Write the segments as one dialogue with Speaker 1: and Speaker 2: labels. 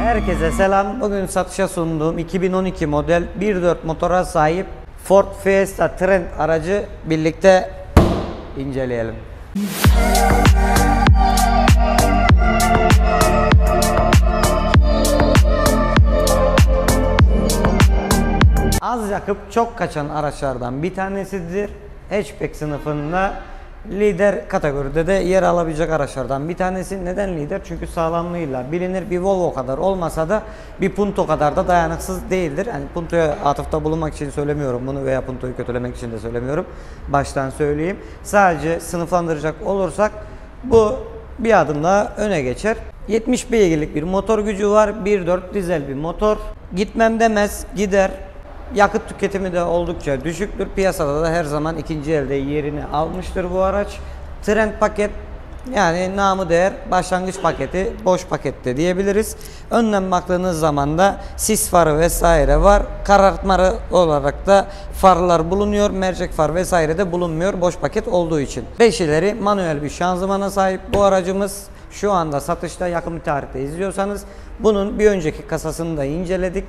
Speaker 1: Herkese selam. Bugün satışa sunduğum 2012 model 1.4 motora sahip Ford Fiesta Trend aracı birlikte inceleyelim. Az yakıp çok kaçan araçlardan bir tanesidir. Hatchback sınıfında lider kategoride de yer alabilecek araçlardan bir tanesi. Neden lider? Çünkü sağlamlığıyla bilinir. Bir Volvo kadar olmasa da bir Punto kadar da dayanıksız değildir. Yani Punto'ya atıfta bulunmak için söylemiyorum bunu veya Punto'yu kötülemek için de söylemiyorum. Baştan söyleyeyim. Sadece sınıflandıracak olursak bu bir adım daha öne geçer. 70 beygirlik bir motor gücü var. 1.4 dizel bir motor. Gitmem demez, gider. Yakıt tüketimi de oldukça düşüktür. Piyasada da her zaman ikinci elde yerini almıştır bu araç. Trend paket, yani namı değer başlangıç paketi, boş pakette diyebiliriz. Önden baktığınız zaman da sis farı vesaire var. Karartmalı olarak da farlar bulunuyor. Mercek far vesaire de bulunmuyor boş paket olduğu için. 5 ileri manuel bir şanzımana sahip bu aracımız. Şu anda satışta, yakın bir tarihte izliyorsanız bunun bir önceki kasasını da inceledik.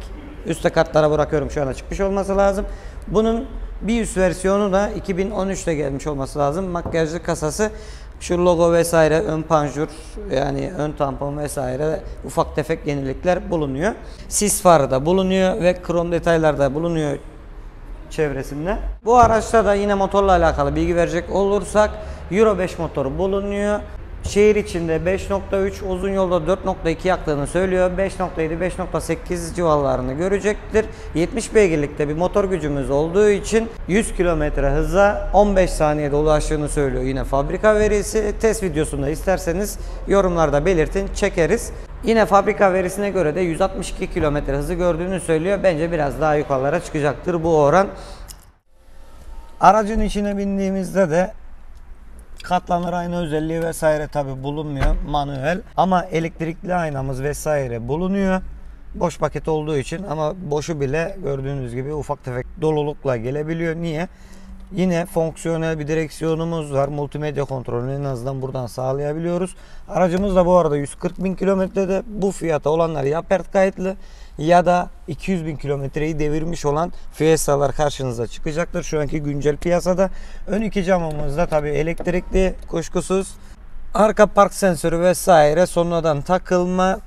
Speaker 1: Üste kartlara bırakıyorum, şu anda çıkmış olması lazım. Bunun bir üst versiyonu da 2013'te gelmiş olması lazım. Makyajlı kasası, şu logo vesaire, ön panjur, yani ön tampon vesaire ufak tefek yenilikler bulunuyor. Sis farı da bulunuyor ve krom detaylar da bulunuyor çevresinde. Bu araçta da yine motorla alakalı bilgi verecek olursak Euro 5 motoru bulunuyor. Şehir içinde 5.3, uzun yolda 4.2 yaktığını söylüyor. 5.7-5.8 civarlarını görecektir. 70 beygirlikte bir motor gücümüz olduğu için 100 km hıza 15 saniyede ulaştığını söylüyor. Yine fabrika verisi. Test videosunda isterseniz yorumlarda belirtin, çekeriz. Yine fabrika verisine göre de 162 km hızı gördüğünü söylüyor. Bence biraz daha yukarılara çıkacaktır bu oran. Aracın içine bindiğimizde de katlanır ayna özelliği vesaire tabi bulunmuyor, manuel, ama elektrikli aynamız vesaire bulunuyor boş paket olduğu için, ama boşu bile gördüğünüz gibi ufak tefek dolulukla gelebiliyor. Niye? Yine fonksiyonel bir direksiyonumuz var, multimedya kontrolünü en azından buradan sağlayabiliyoruz. Aracımız da bu arada 140.000 kilometrede. Bu fiyata olanlar ya pert kayıtlı ya da 200.000 kilometreyi devirmiş olan Fiesta'lar karşınıza çıkacaktır şu anki güncel piyasada. Ön iki camımız da tabi elektrikli, kuşkusuz. Arka park sensörü vesaire sonradan takılma.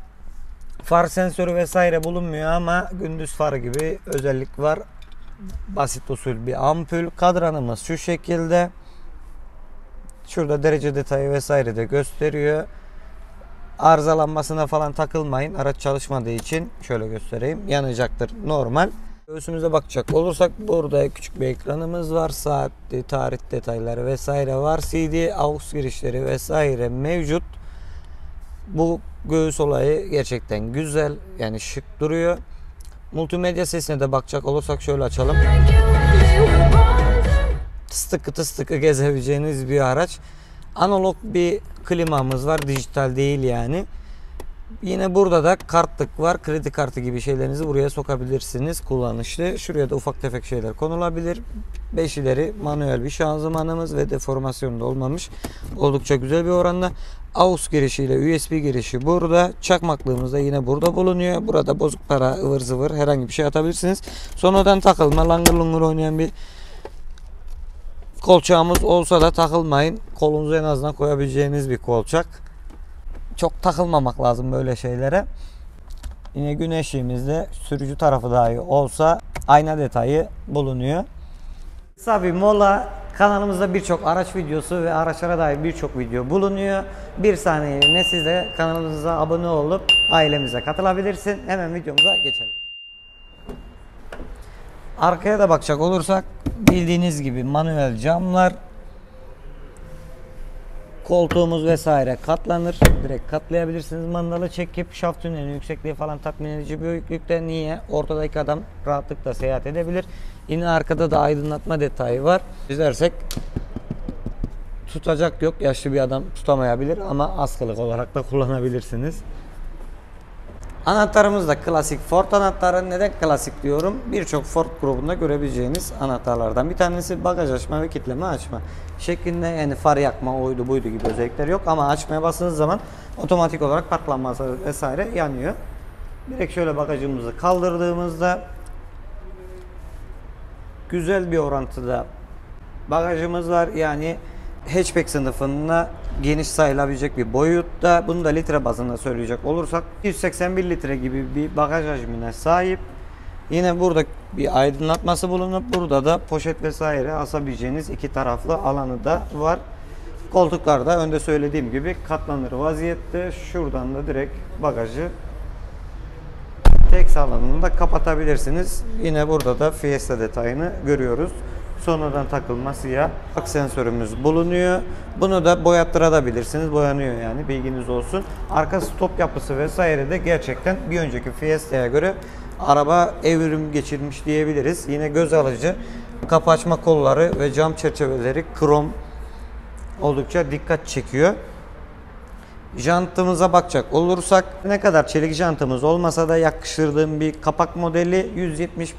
Speaker 1: Far sensörü vesaire bulunmuyor ama gündüz farı gibi özellik var. Basit usul bir ampul. Kadranımız şu şekilde. Şurada derece detayı vesaire de gösteriyor. Arızalanmasına falan takılmayın. Araç çalışmadığı için şöyle göstereyim. Yanacaktır normal. Göğsümüze bakacak olursak burada küçük bir ekranımız var. Saat, tarih detayları vesaire var. CD, AUX girişleri vesaire mevcut. Bu göğüs olayı gerçekten güzel. Yani şık duruyor. Multimedya sesine de bakacak olursak şöyle açalım. Tıs tıkı gezebileceğiniz bir araç. Analog bir klimamız var. Dijital değil yani. Yine burada da kartlık var. Kredi kartı gibi şeylerinizi buraya sokabilirsiniz. Kullanışlı. Şuraya da ufak tefek şeyler konulabilir. 5 ileri manuel bir şanzımanımız ve deformasyonu da olmamış. Oldukça güzel bir oranda. AUX girişiyle USB girişi burada. Çakmaklığımız da yine burada bulunuyor. Burada bozuk para, ıvır zıvır herhangi bir şey atabilirsiniz. Sonradan takılma, langır lungur oynayan bir kolçağımız olsa da takılmayın. Kolunuzu en azından koyabileceğiniz bir kolçak. Çok takılmamak lazım böyle şeylere. Yine güneşliğimizde sürücü tarafı dahi olsa ayna detayı bulunuyor. Kısa bir mola. Kanalımızda birçok araç videosu ve araçlara dair birçok video bulunuyor. Bir saniyeliğine siz de kanalımıza abone olup ailemize katılabilirsin. Hemen videomuza geçelim. Arkaya da bakacak olursak bildiğiniz gibi manuel camlar. Koltuğumuz vesaire katlanır. Direkt katlayabilirsiniz. Mandalı çekip şaft tüneli yüksekliği falan tatmin edici büyüklükte. Niye? Ortadaki adam rahatlıkla seyahat edebilir. Yine arkada da aydınlatma detayı var. İzlersek tutacak yok. Yaşlı bir adam tutamayabilir ama askılık olarak da kullanabilirsiniz. Anahtarımız da klasik Ford anahtarı. Neden klasik diyorum? Birçok Ford grubunda görebileceğiniz anahtarlardan bir tanesi. Bagaj açma ve kilitleme açma şeklinde, yani far yakma, oydu buydu gibi özellikler yok ama açmaya bastığınız zaman otomatik olarak park lambası vesaire yanıyor. Direkt şöyle bagajımızı kaldırdığımızda güzel bir orantıda bagajımız var. Yani hatchback sınıfında geniş sayılabilecek bir boyutta. Bunu da litre bazında söyleyecek olursak 181 litre gibi bir bagaj hacmine sahip. Yine burada bir aydınlatması bulunup burada da poşet vesaire asabileceğiniz iki taraflı alanı da var. Koltuklar da önde söylediğim gibi katlanır vaziyette. Şuradan da direkt bagajı tek alanını kapatabilirsiniz. Yine burada da Fiesta detayını görüyoruz. Sonradan takılma siyah park sensörümüz bulunuyor. Bunu da boyattırabilirsiniz. Boyanıyor yani, bilginiz olsun. Arka stop yapısı vesaire de gerçekten bir önceki Fiesta'ya göre araba evrim geçirmiş diyebiliriz. Yine göz alıcı kapı açma kolları ve cam çerçeveleri krom oldukça dikkat çekiyor. Jantımıza bakacak olursak ne kadar çelik jantımız olmasa da yakıştırdığım bir kapak modeli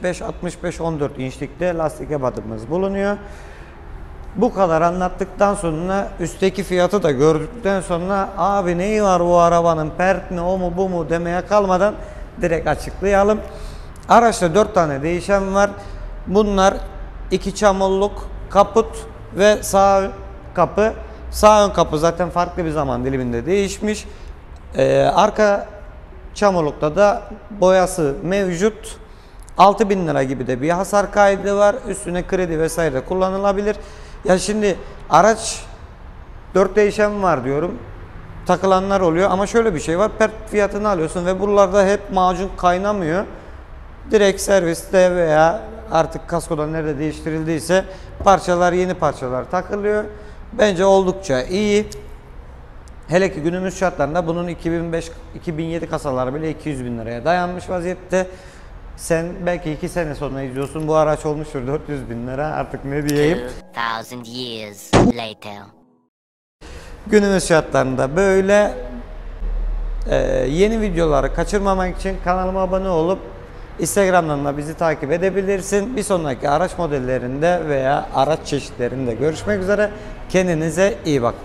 Speaker 1: 175-65-14 inçlikte lastik ebatımız bulunuyor. Bu kadar anlattıktan sonra üstteki fiyatı da gördükten sonra abi neyi var bu arabanın, pert mi o mu bu mu demeye kalmadan direkt açıklayalım. Araçta 4 tane değişen var. Bunlar 2 çamurluk kaput ve sağ kapı. Sağ ön kapı zaten farklı bir zaman diliminde değişmiş. Arka çamurlukta da boyası mevcut. 6.000 lira gibi de bir hasar kaydı var. Üstüne kredi vesaire kullanılabilir. Ya şimdi araç 4 değişen var diyorum. Takılanlar oluyor ama şöyle bir şey var. Pert fiyatını alıyorsun ve buralarda hep macun kaynamıyor. Direkt serviste veya artık kaskodan nerede değiştirildiyse parçalar, yeni parçalar takılıyor. Bence oldukça iyi. Hele ki günümüz şartlarında bunun 2005-2007 kasaları bile 200 bin liraya dayanmış vaziyette. Sen belki 2 sene sonra izliyorsun, bu araç olmuştur 400 bin lira, artık ne diyeyim.
Speaker 2: 2000 years later.
Speaker 1: Günümüz şartlarında böyle. Yeni videoları kaçırmamak için kanalıma abone olup Instagram'dan da bizi takip edebilirsin. Bir sonraki araç modellerinde veya araç çeşitlerinde görüşmek üzere. Kendinize iyi bakın.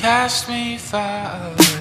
Speaker 3: Cast me far away.